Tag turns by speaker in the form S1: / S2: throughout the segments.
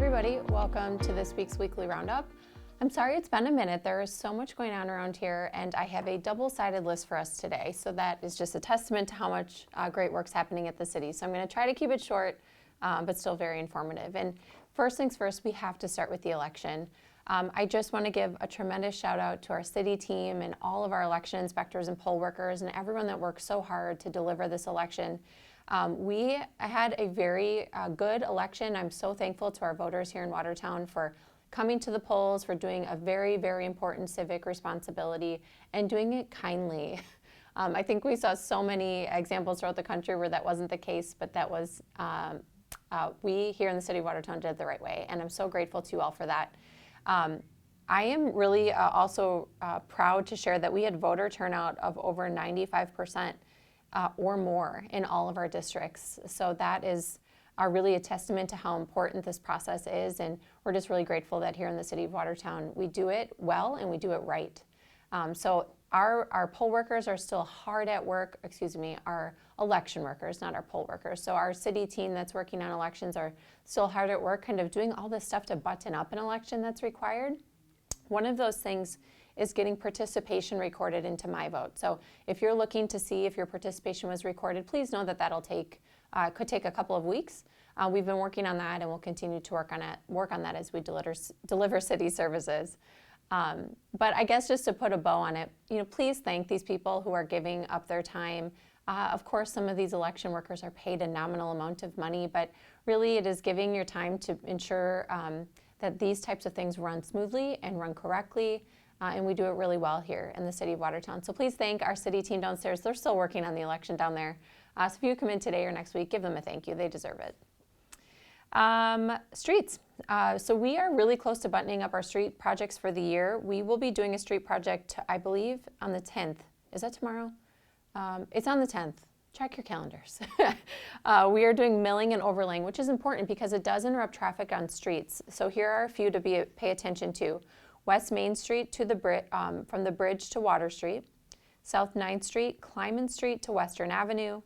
S1: everybody, welcome to this week's Weekly Roundup. I'm sorry it's been a minute. There is so much going on around here, and I have a double-sided list for us today. So that is just a testament to how much great work's happening at the city. So I'm going to try to keep it short, but still very informative. And first things first, we have to start with the election. I just want to give a tremendous shout out to our city team and all of our election inspectors and poll workers and everyone that worked so hard to deliver this election. We had a very good election. I'm so thankful to our voters here in Watertown for coming to the polls, for doing a very, very important civic responsibility and doing it kindly. I think we saw so many examples throughout the country where that wasn't the case, but that was, we here in the city of Watertown did it the right way, and I'm so grateful to you all for that. I am really also proud to share that we had voter turnout of over 95% or more in all of our districts. So that is really a testament to how important this process is, and we're just really grateful that here in the city of Watertown we do it well and we do it right. So our poll workers are still hard at work, our election workers, not our poll workers. So our city team that's working on elections are still hard at work, kind of doing all this stuff to button up an election that's required. One of those things is getting participation recorded into My Vote. So if you're looking to see if your participation was recorded, please know that that'll could take a couple of weeks. We've been working on that, and we'll continue to work on that as we deliver city services. But I guess just to put a bow on it, please thank these people who are giving up their time. Of course, some of these election workers are paid a nominal amount of money, but really it is giving your time to ensure that these types of things run smoothly and run correctly. And we do it really well here in the city of Watertown. So please thank our city team downstairs. They're still working on the election down there. So if you come in today or next week, give them a thank you. They deserve it. Streets. So we are really close to buttoning up our street projects for the year. We will be doing a street project, I believe, on the 10th. Is that tomorrow? It's on the 10th. Check your calendars. We are doing milling and overlaying, which is important because it does interrupt traffic on streets. So here are a few to pay attention to. West Main Street to from the bridge to Water Street, South 9th Street, Kleiman Street to Western Avenue,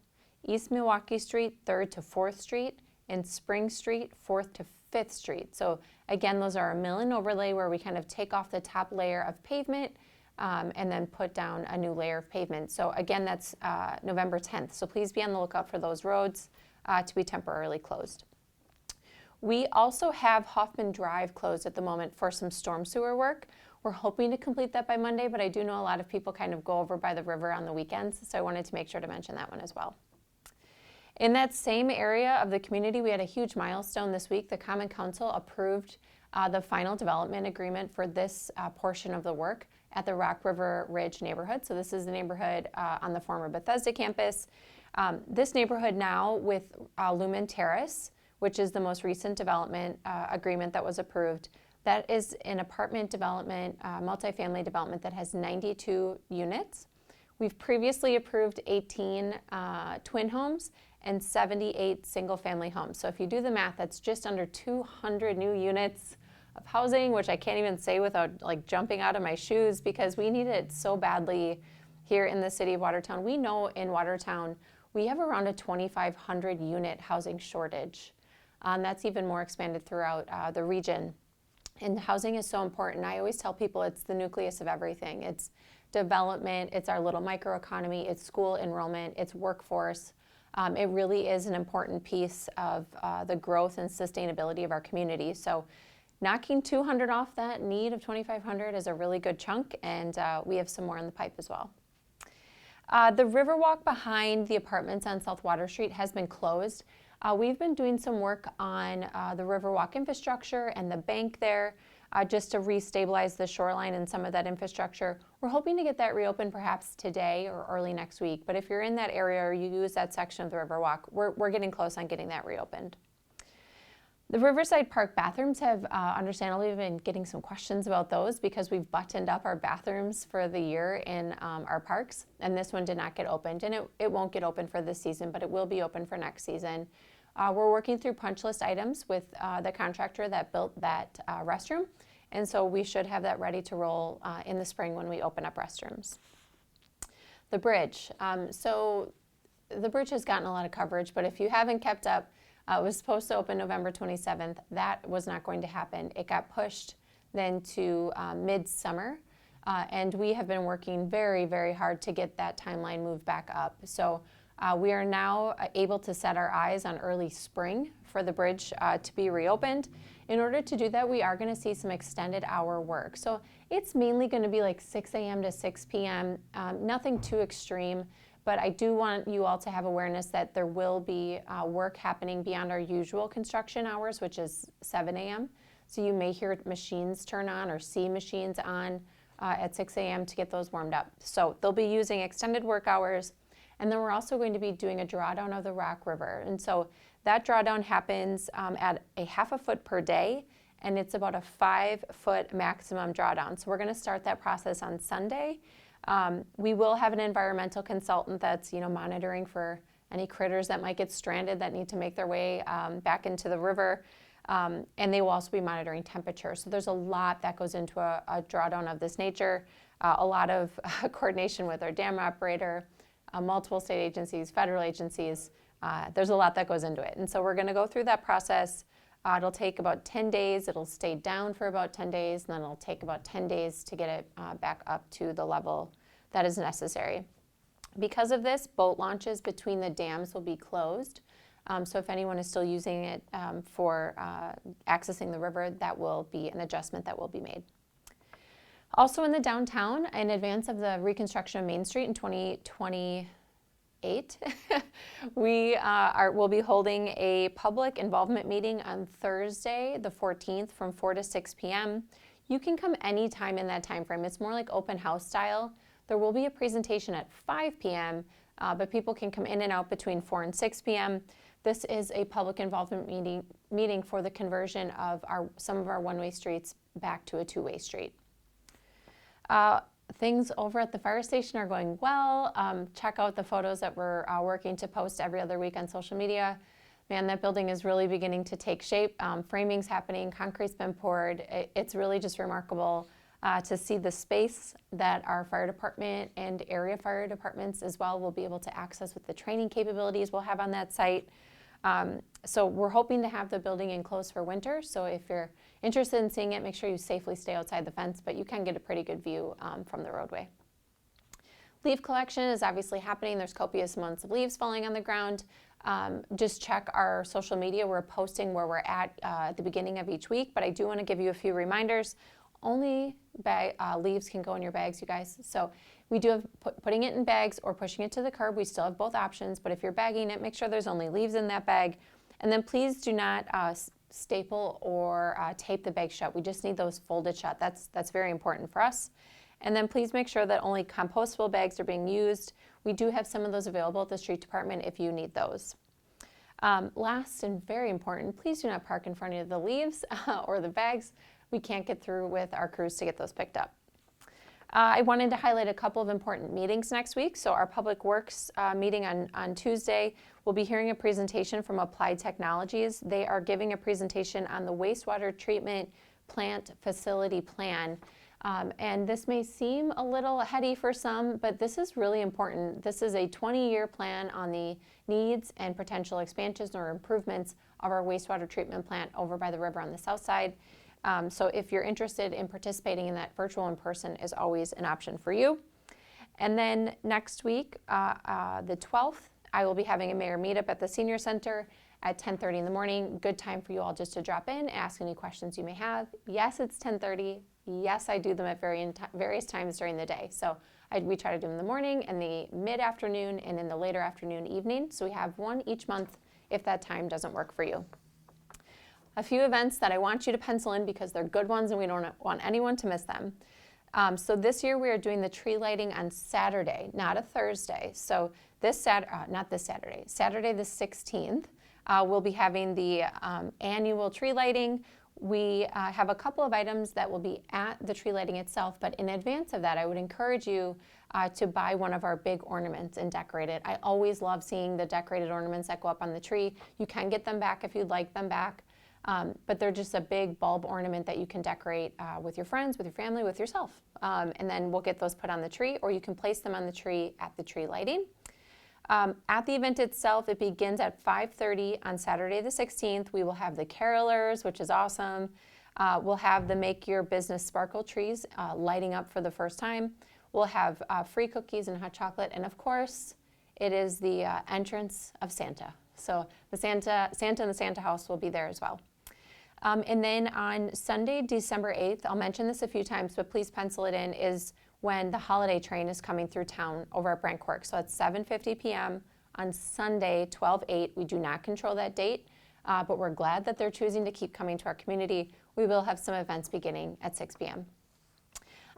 S1: East Milwaukee Street, 3rd to 4th Street, and Spring Street, 4th to 5th Street. So again, those are a mill and overlay where we kind of take off the top layer of pavement and then put down a new layer of pavement. So again, that's November 10th. So please be on the lookout for those roads to be temporarily closed. We also have Hoffman Drive closed at the moment for some storm sewer work. We're hoping to complete that by Monday, but I do know a lot of people kind of go over by the river on the weekends, so I wanted to make sure to mention that one as well. In that same area of the community, we had a huge milestone this week. The Common Council approved the final development agreement for this portion of the work at the Rock River Ridge neighborhood. So this is the neighborhood on the former Bethesda campus. This neighborhood now with Lumen Terrace, which is the most recent development agreement that was approved. That is an apartment development, multifamily development that has 92 units. We've previously approved 18 twin homes and 78 single-family homes. So if you do the math, that's just under 200 new units of housing, which I can't even say without jumping out of my shoes because we need it so badly here in the city of Watertown. We know in Watertown we have around a 2,500 unit housing shortage. That's even more expanded throughout the region. And housing is so important. I always tell people it's the nucleus of everything. It's development, it's our little microeconomy, it's school enrollment, it's workforce. It really is an important piece of the growth and sustainability of our community. So knocking 200 off that need of 2,500 is a really good chunk, and we have some more in the pipe as well. The Riverwalk behind the apartments on South Water Street has been closed. We've been doing some work on the Riverwalk infrastructure and the bank there just to restabilize the shoreline and some of that infrastructure. We're hoping to get that reopened perhaps today or early next week. But if you're in that area or you use that section of the Riverwalk, we're getting close on getting that reopened. The Riverside Park bathrooms have understandably been getting some questions about those because we've buttoned up our bathrooms for the year in our parks, and this one did not get opened, and it won't get open for this season, but it will be open for next season. We're working through punch list items with the contractor that built that restroom, and so we should have that ready to roll in the spring when we open up restrooms. The bridge. So the bridge has gotten a lot of coverage, but if you haven't kept up, It was supposed to open November 27th. That was not going to happen. It got pushed then to midsummer. And we have been working very, very hard to get that timeline moved back up. So we are now able to set our eyes on early spring for the bridge to be reopened. In order to do that, we are going to see some extended hour work. So it's mainly going to be like 6 a.m. to 6 p.m., nothing too extreme. But I do want you all to have awareness that there will be work happening beyond our usual construction hours, which is 7 a.m. So you may hear machines turn on or see machines on at 6 a.m. to get those warmed up. So they'll be using extended work hours. And then we're also going to be doing a drawdown of the Rock River. And so that drawdown happens at a 1/2 foot per day, and it's about a 5-foot maximum drawdown. So we're going to start that process on Sunday. We will have an environmental consultant that's monitoring for any critters that might get stranded that need to make their way back into the river. And they will also be monitoring temperature. So there's a lot that goes into a drawdown of this nature, a lot of coordination with our dam operator, multiple state agencies, federal agencies. There's a lot that goes into it. And so we're going to go through that process. It'll take about 10 days. It'll stay down for about 10 days, and then it'll take about 10 days to get it back up to the level that is necessary. Because of this, boat launches between the dams will be closed. So if anyone is still using it for accessing the river, that will be an adjustment that will be made. Also in the downtown, in advance of the reconstruction of Main Street in 2028, we'll be holding a public involvement meeting on Thursday, the 14th, from 4 to 6 p.m. You can come anytime in that time frame. It's more like open house style. There will be a presentation at 5 p.m., but people can come in and out between 4 and 6 p.m. This is a public involvement meeting for the conversion of some of our one-way streets back to a two-way street. Things over at the fire station are going well. Check out the photos that we're working to post every other week on social media. Man, that building is really beginning to take shape. Framing's happening, concrete's been poured. It's really just remarkable to see the space that our fire department and area fire departments as well will be able to access with the training capabilities we'll have on that site. So we're hoping to have the building enclosed for winter. So if you're interested in seeing it, make sure you safely stay outside the fence, but you can get a pretty good view from the roadway. Leaf collection is obviously happening. There's copious amounts of leaves falling on the ground. Just check our social media. We're posting where we're at the beginning of each week, but I do want to give you a few reminders. Only leaves can go in your bags, you guys. So we do have putting it in bags or pushing it to the curb. We still have both options, but if you're bagging it, make sure there's only leaves in that bag. And then please do not staple or tape the bag shut. We just need those folded shut. That's very important for us. And then please make sure that only compostable bags are being used. We do have some of those available at the street department if you need those. Last and very important, please do not park in front of the leaves or the bags. We can't get through with our crews to get those picked up. I wanted to highlight a couple of important meetings next week. So our Public Works meeting on Tuesday, we'll be hearing a presentation from Applied Technologies. They are giving a presentation on the wastewater treatment plant facility plan. And this may seem a little heady for some, but this is really important. This is a 20-year plan on the needs and potential expansions or improvements of our wastewater treatment plant over by the river on the south side. So if you're interested in participating in that, virtual in person is always an option for you. And then next week, the 12th, I will be having a mayor meetup at the Senior Center at 10:30 in the morning. Good time for you all just to drop in, ask any questions you may have. Yes, it's 10:30. Yes, I do them at various times during the day. So we try to do them in the morning, and the mid-afternoon, and in the later afternoon, evening. So we have one each month if that time doesn't work for you. A few events that I want you to pencil in because they're good ones and we don't want anyone to miss them. So this year we are doing the tree lighting on Saturday, not a Thursday. So Saturday the 16th, we'll be having the annual tree lighting. We have a couple of items that will be at the tree lighting itself, but in advance of that, I would encourage you to buy one of our big ornaments and decorate it. I always love seeing the decorated ornaments that go up on the tree. You can get them back if you'd like them back. But they're just a big bulb ornament that you can decorate with your friends, with your family, with yourself. And then we'll get those put on the tree, or you can place them on the tree at the tree lighting. At the event itself, it begins at 5:30 on Saturday the 16th. We will have the carolers, which is awesome. We'll have the Make Your Business Sparkle trees lighting up for the first time. We'll have free cookies and hot chocolate. And of course, it is the entrance of Santa. So the Santa and the Santa house will be there as well. And then on Sunday, December 8th, I'll mention this a few times, but please pencil it in, is when the holiday train is coming through town over at Brent Quirk. So it's 7:50 p.m. on Sunday, 12/8. We do not control that date, but we're glad that they're choosing to keep coming to our community. We will have some events beginning at 6 p.m.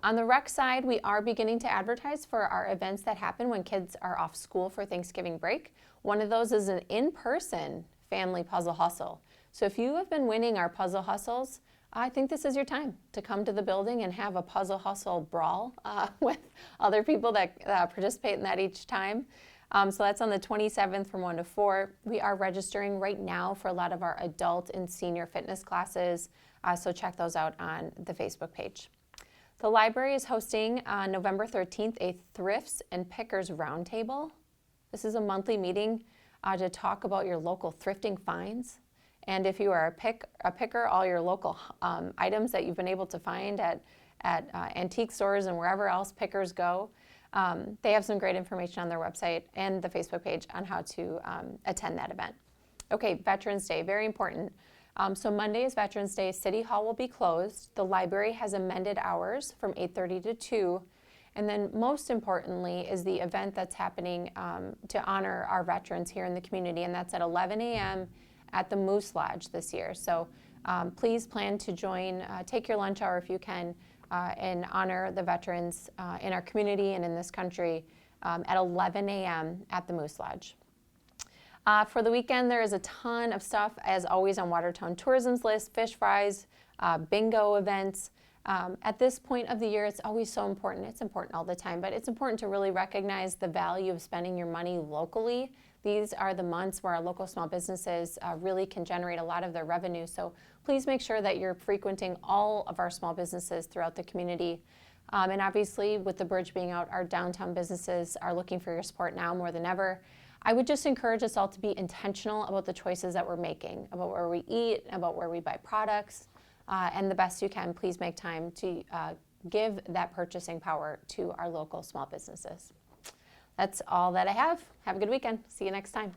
S1: On the rec side, we are beginning to advertise for our events that happen when kids are off school for Thanksgiving break. One of those is an in-person family puzzle hustle. So if you have been winning our puzzle hustles, I think this is your time to come to the building and have a puzzle hustle brawl with other people that participate in that each time. So that's on the 27th from 1 to 4. We are registering right now for a lot of our adult and senior fitness classes, so check those out on the Facebook page. The library is hosting on November 13th a Thrifts and Pickers Roundtable. This is a monthly meeting to talk about your local thrifting finds. And if you are a picker, all your local items that you've been able to find at antique stores and wherever else pickers go, they have some great information on their website and the Facebook page on how to attend that event. Okay, Veterans Day, very important. So Monday is Veterans Day. City Hall will be closed. The library has amended hours from 8:30 to 2. And then most importantly is the event that's happening to honor our veterans here in the community, and that's at 11 a.m. at the Moose Lodge this year. So please plan to join, take your lunch hour if you can, and honor the veterans in our community and in this country at 11 a.m. at the Moose Lodge. For the weekend, there is a ton of stuff, as always, on Watertown Tourism's list: fish fries, bingo events. At this point of the year, it's always so important. It's important all the time, but it's important to really recognize the value of spending your money locally. These are the months where our local small businesses really can generate a lot of their revenue. So please make sure that you're frequenting all of our small businesses throughout the community. And obviously, with the bridge being out, our downtown businesses are looking for your support now more than ever. I would just encourage us all to be intentional about the choices that we're making, about where we eat, about where we buy products, and the best you can, please make time to give that purchasing power to our local small businesses. That's all that I have. Have a good weekend. See you next time.